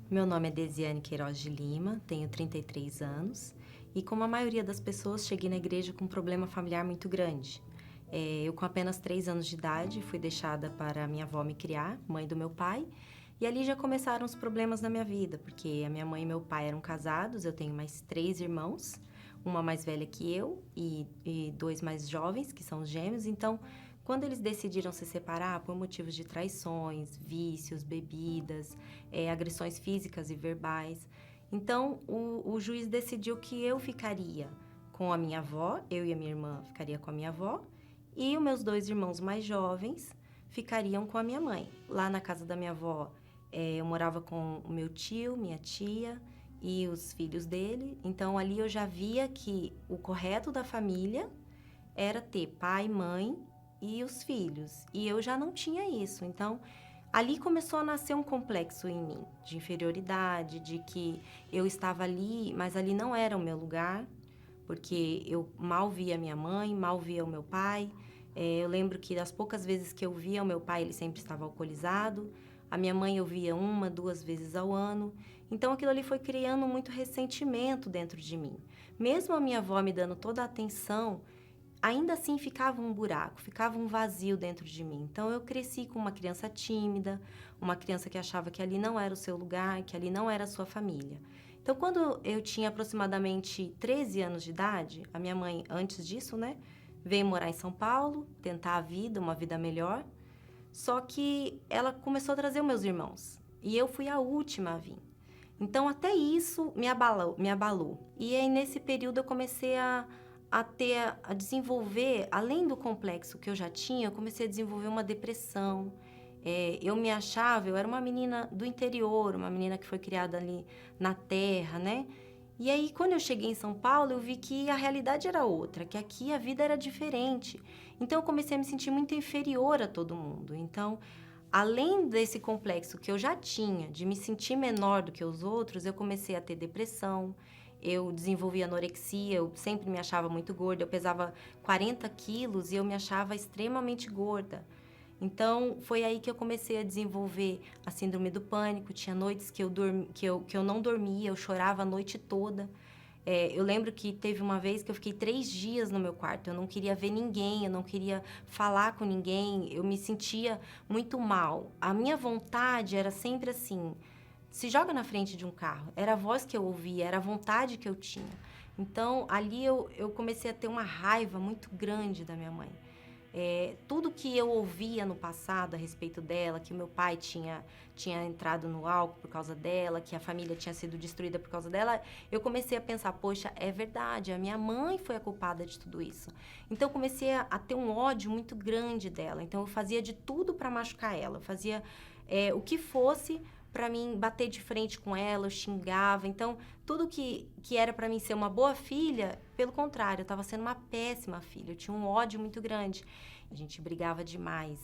Meu nome é Desiane Queiroz de Lima, tenho 33 anos e, como a maioria das pessoas, cheguei na igreja com um problema familiar muito grande. Eu, com apenas 3 anos de idade, fui deixada para a minha avó me criar, mãe do meu pai, e ali já começaram os problemas na minha vida, porque a minha mãe e meu pai eram casados, eu tenho mais 3 irmãos, uma mais velha que eu e 2 mais jovens, que são os gêmeos. Então, quando eles decidiram se separar por motivos de traições, vícios, bebidas, agressões físicas e verbais, então o juiz decidiu que eu ficaria com a minha avó, eu e a minha irmã ficaria com a minha avó, e os meus 2 irmãos mais jovens ficariam com a minha mãe. Lá na casa da minha avó, eu morava com o meu tio, minha tia e os filhos dele. Então, ali eu já via que o correto da família era ter pai, mãe e os filhos. E eu já não tinha isso. Então, ali começou a nascer um complexo em mim, de inferioridade, de que eu estava ali, mas ali não era o meu lugar, porque eu mal via minha mãe, mal via o meu pai. Eu lembro que das poucas vezes que eu via o meu pai, ele sempre estava alcoolizado. A minha mãe eu via 1, 2 vezes ao ano. Então aquilo ali foi criando muito ressentimento dentro de mim. Mesmo a minha avó me dando toda a atenção, ainda assim ficava um buraco, ficava um vazio dentro de mim. Então eu cresci com uma criança tímida, uma criança que achava que ali não era o seu lugar, que ali não era a sua família. Então, quando eu tinha aproximadamente 13 anos de idade, a minha mãe, antes disso, né, veio morar em São Paulo, tentar a vida, uma vida melhor. Só que ela começou a trazer os meus irmãos. E eu fui a última a vir. Então, até isso me abalou. E aí, nesse período, eu comecei a desenvolver, além do complexo que eu já tinha, eu comecei a desenvolver uma depressão. Eu me achava, eu era uma menina do interior, uma menina que foi criada ali na terra, né? E aí, quando eu cheguei em São Paulo, eu vi que a realidade era outra, que aqui a vida era diferente. Então, eu comecei a me sentir muito inferior a todo mundo. Então, além desse complexo que eu já tinha, de me sentir menor do que os outros, eu comecei a ter depressão, eu desenvolvi anorexia, eu sempre me achava muito gorda, eu pesava 40 quilos e eu me achava extremamente gorda. Então, foi aí que eu comecei a desenvolver a síndrome do pânico. Tinha noites que eu não dormia, eu chorava a noite toda. Eu lembro que teve uma vez que eu fiquei 3 dias no meu quarto. Eu não queria ver ninguém, eu não queria falar com ninguém. Eu me sentia muito mal. A minha vontade era sempre assim: se joga na frente de um carro. Era a voz que eu ouvia, era a vontade que eu tinha. Então, ali eu comecei a ter uma raiva muito grande da minha mãe. Tudo que eu ouvia no passado a respeito dela, que o meu pai tinha entrado no álcool por causa dela, que a família tinha sido destruída por causa dela, eu comecei a pensar, poxa, é verdade, a minha mãe foi a culpada de tudo isso. Então, eu comecei a ter um ódio muito grande dela. Então, eu fazia de tudo para machucar ela. Eu fazia o que fosse para mim bater de frente com ela, eu xingava. Então, tudo que era para mim ser uma boa filha, pelo contrário, eu estava sendo uma péssima filha. Eu tinha um ódio muito grande. A gente brigava demais.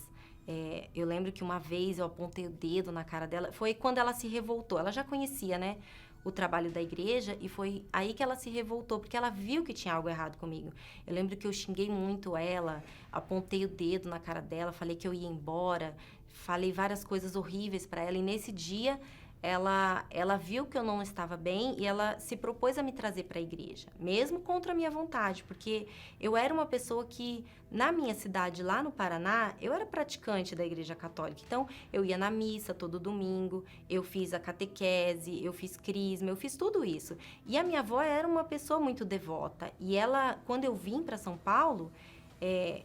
Eu lembro que uma vez eu apontei o dedo na cara dela. Foi quando ela se revoltou. Ela já conhecia, né, o trabalho da igreja, e foi aí que ela se revoltou, porque ela viu que tinha algo errado comigo. Eu lembro que eu xinguei muito ela, apontei o dedo na cara dela, falei que eu ia embora, falei várias coisas horríveis para ela, e nesse dia ela viu que eu não estava bem e ela se propôs a me trazer para a igreja, mesmo contra a minha vontade, porque eu era uma pessoa que, na minha cidade, lá no Paraná, eu era praticante da igreja católica. Então, eu ia na missa todo domingo, eu fiz a catequese, eu fiz crisma, eu fiz tudo isso. E a minha avó era uma pessoa muito devota. E ela, quando eu vim para São Paulo,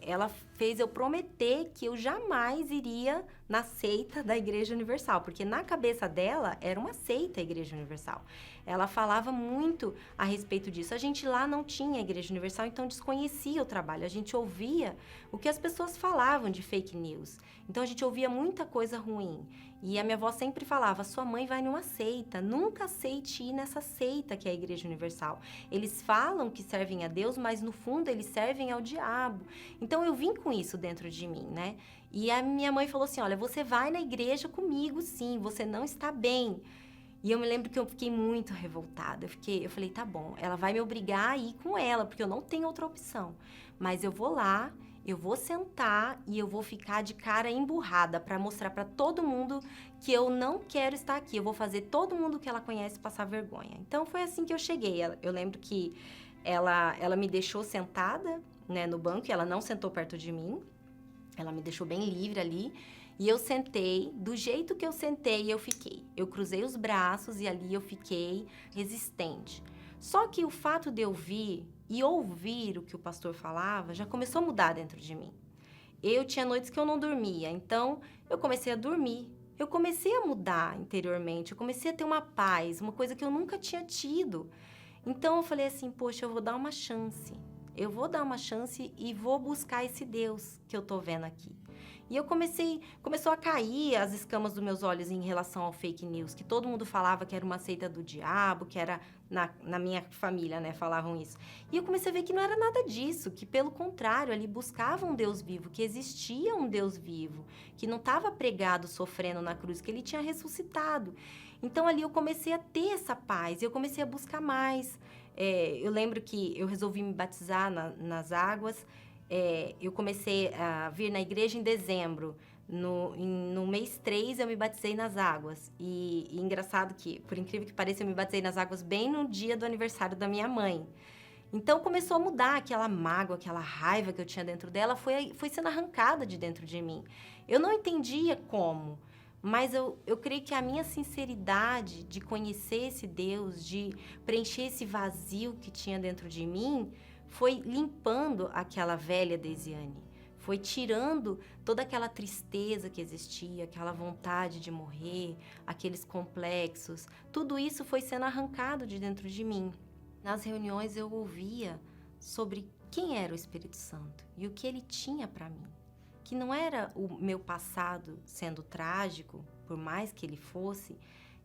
ela fez eu prometer que eu jamais iria na seita da Igreja Universal, porque na cabeça dela era uma seita a Igreja Universal. Ela falava muito a respeito disso. A gente lá não tinha Igreja Universal, então desconhecia o trabalho. A gente ouvia o que as pessoas falavam de fake news. Então a gente ouvia muita coisa ruim. E a minha avó sempre falava: sua mãe vai numa seita, nunca aceite ir nessa seita que é a Igreja Universal. Eles falam que servem a Deus, mas no fundo eles servem ao diabo. Então eu vim com isso dentro de mim, né? E a minha mãe falou assim: olha, você vai na igreja comigo, sim, você não está bem. E eu me lembro que eu fiquei muito revoltada. Eu falei, tá bom, ela vai me obrigar a ir com ela, porque eu não tenho outra opção. Mas eu vou lá, eu vou sentar e eu vou ficar de cara emburrada para mostrar para todo mundo que eu não quero estar aqui. Eu vou fazer todo mundo que ela conhece passar vergonha. Então, foi assim que eu cheguei. Eu lembro que ela me deixou sentada, né, no banco, e ela não sentou perto de mim. Ela me deixou bem livre ali. E eu sentei, do jeito que eu sentei, eu fiquei. Eu cruzei os braços e ali eu fiquei resistente. Só que o fato de eu vir e ouvir o que o pastor falava já começou a mudar dentro de mim. Eu tinha noites que eu não dormia, então eu comecei a dormir. Eu comecei a mudar interiormente, eu comecei a ter uma paz, uma coisa que eu nunca tinha tido. Então eu falei assim, poxa, eu vou dar uma chance. Eu vou dar uma chance e vou buscar esse Deus que eu tô vendo aqui. E eu começou a cair as escamas dos meus olhos em relação ao fake news, que todo mundo falava que era uma seita do diabo, que era, na minha família, né, falavam isso. E eu comecei a ver que não era nada disso, que pelo contrário, ali buscavam um Deus vivo, que existia um Deus vivo, que não estava pregado, sofrendo na cruz, que ele tinha ressuscitado. Então ali eu comecei a ter essa paz, eu comecei a buscar mais. Eu lembro que eu resolvi me batizar nas águas. Eu comecei a vir na igreja em dezembro. No mês 3, eu me batizei nas águas. E engraçado que, por incrível que pareça, eu me batizei nas águas bem no dia do aniversário da minha mãe. Então, começou a mudar aquela mágoa, aquela raiva que eu tinha dentro dela, foi sendo arrancada de dentro de mim. Eu não entendia como, mas eu creio que a minha sinceridade de conhecer esse Deus, de preencher esse vazio que tinha dentro de mim, foi limpando aquela velha Deisiane, foi tirando toda aquela tristeza que existia, aquela vontade de morrer, aqueles complexos. Tudo isso foi sendo arrancado de dentro de mim. Nas reuniões eu ouvia sobre quem era o Espírito Santo e o que ele tinha para mim. Que não era o meu passado sendo trágico, por mais que ele fosse,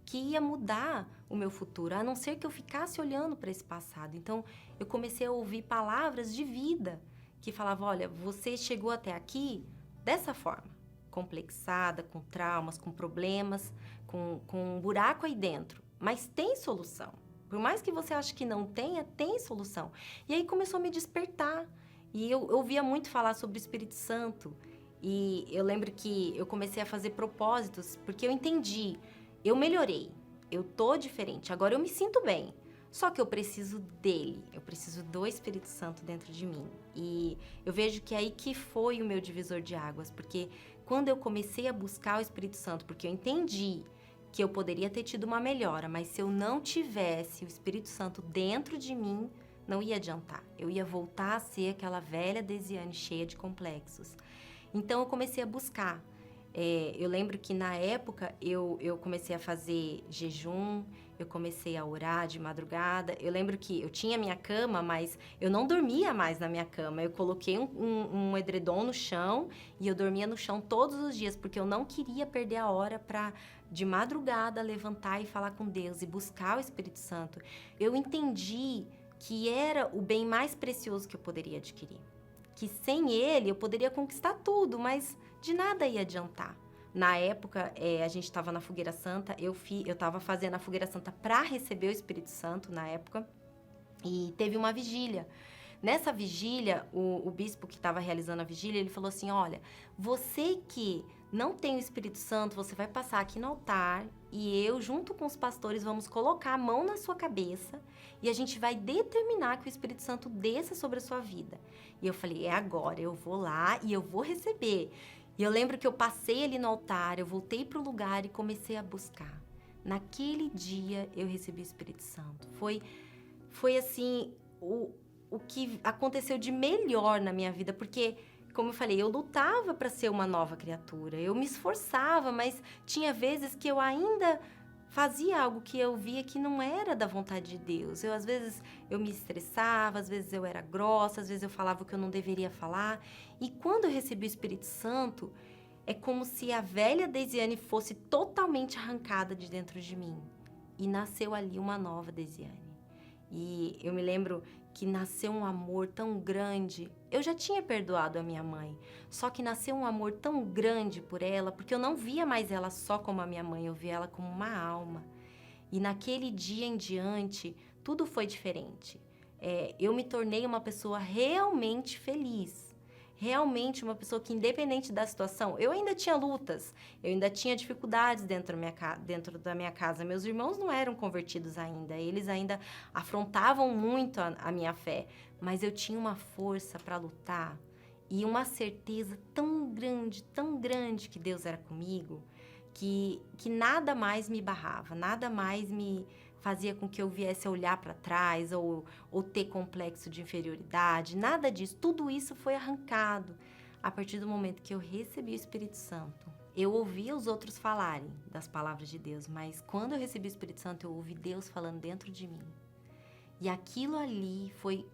que ia mudar o meu futuro, a não ser que eu ficasse olhando para esse passado. Então, eu comecei a ouvir palavras de vida que falavam, olha, você chegou até aqui dessa forma, complexada, com traumas, com problemas, com um buraco aí dentro, mas tem solução. Por mais que você ache que não tenha, tem solução. E aí começou a me despertar. E eu ouvia muito falar sobre o Espírito Santo. E eu lembro que eu comecei a fazer propósitos, porque eu entendi, eu melhorei, eu tô diferente, agora eu me sinto bem. Só que eu preciso dele, eu preciso do Espírito Santo dentro de mim. E eu vejo que é aí que foi o meu divisor de águas, porque quando eu comecei a buscar o Espírito Santo, porque eu entendi que eu poderia ter tido uma melhora, mas se eu não tivesse o Espírito Santo dentro de mim, não ia adiantar. Eu ia voltar a ser aquela velha Deisiane cheia de complexos. Então, eu comecei a buscar. Eu lembro que, na época, eu comecei a fazer jejum, eu comecei a orar de madrugada. Eu lembro que eu tinha minha cama, mas eu não dormia mais na minha cama. Eu coloquei um edredom no chão e eu dormia no chão todos os dias, porque eu não queria perder a hora para, de madrugada, levantar e falar com Deus e buscar o Espírito Santo. Eu entendi que era o bem mais precioso que eu poderia adquirir. Que sem ele eu poderia conquistar tudo, mas de nada ia adiantar. Na época, a gente estava na Fogueira Santa, eu estava fazendo a Fogueira Santa para receber o Espírito Santo na época, e teve uma vigília. Nessa vigília, o bispo que estava realizando a vigília, ele falou assim, olha, você que não tem o Espírito Santo, você vai passar aqui no altar e eu, junto com os pastores, vamos colocar a mão na sua cabeça e a gente vai determinar que o Espírito Santo desça sobre a sua vida. E eu falei, agora, eu vou lá e eu vou receber. E eu lembro que eu passei ali no altar, eu voltei para o lugar e comecei a buscar. Naquele dia, eu recebi o Espírito Santo. Foi assim, o que aconteceu de melhor na minha vida, porque, como eu falei, eu lutava para ser uma nova criatura, eu me esforçava, mas tinha vezes que eu ainda fazia algo que eu via que não era da vontade de Deus. Às vezes eu me estressava, às vezes eu era grossa, às vezes eu falava o que eu não deveria falar. E quando eu recebi o Espírito Santo, é como se a velha Deisiane fosse totalmente arrancada de dentro de mim. E nasceu ali uma nova Deisiane. E eu me lembro que nasceu um amor tão grande. Eu já tinha perdoado a minha mãe, só que nasceu um amor tão grande por ela, porque eu não via mais ela só como a minha mãe, eu via ela como uma alma. E naquele dia em diante, tudo foi diferente. Eu me tornei uma pessoa realmente feliz. realmente uma pessoa que, independente da situação, eu ainda tinha lutas, eu ainda tinha dificuldades dentro da minha casa. Meus irmãos não eram convertidos ainda, eles ainda afrontavam muito a minha fé, mas eu tinha uma força para lutar e uma certeza tão grande que Deus era comigo, que nada mais me barrava, nada mais me fazia com que eu viesse a olhar para trás ou ter complexo de inferioridade, nada disso. Tudo isso foi arrancado a partir do momento que eu recebi o Espírito Santo. Eu ouvia os outros falarem das palavras de Deus, mas quando eu recebi o Espírito Santo, eu ouvi Deus falando dentro de mim. E aquilo ali foi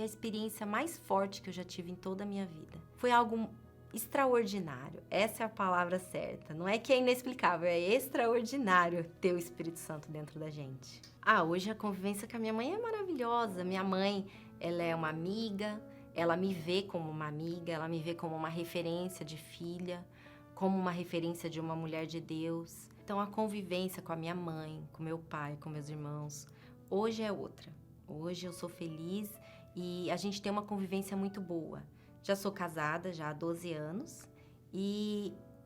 a experiência mais forte que eu já tive em toda a minha vida. Foi algo extraordinário, essa é a palavra certa. Não é que é inexplicável, é extraordinário ter o Espírito Santo dentro da gente. Hoje a convivência com a minha mãe é maravilhosa. Minha mãe, ela é uma amiga, ela me vê como uma amiga, ela me vê como uma referência de filha, como uma referência de uma mulher de Deus. Então a convivência com a minha mãe, com meu pai, com meus irmãos, hoje é outra. Hoje eu sou feliz e a gente tem uma convivência muito boa. Já sou casada já há 12 anos,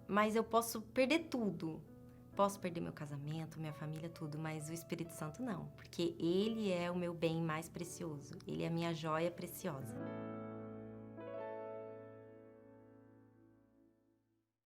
mas eu posso perder tudo. Posso perder meu casamento, minha família, tudo, mas o Espírito Santo não, porque Ele é o meu bem mais precioso. Ele é a minha joia preciosa.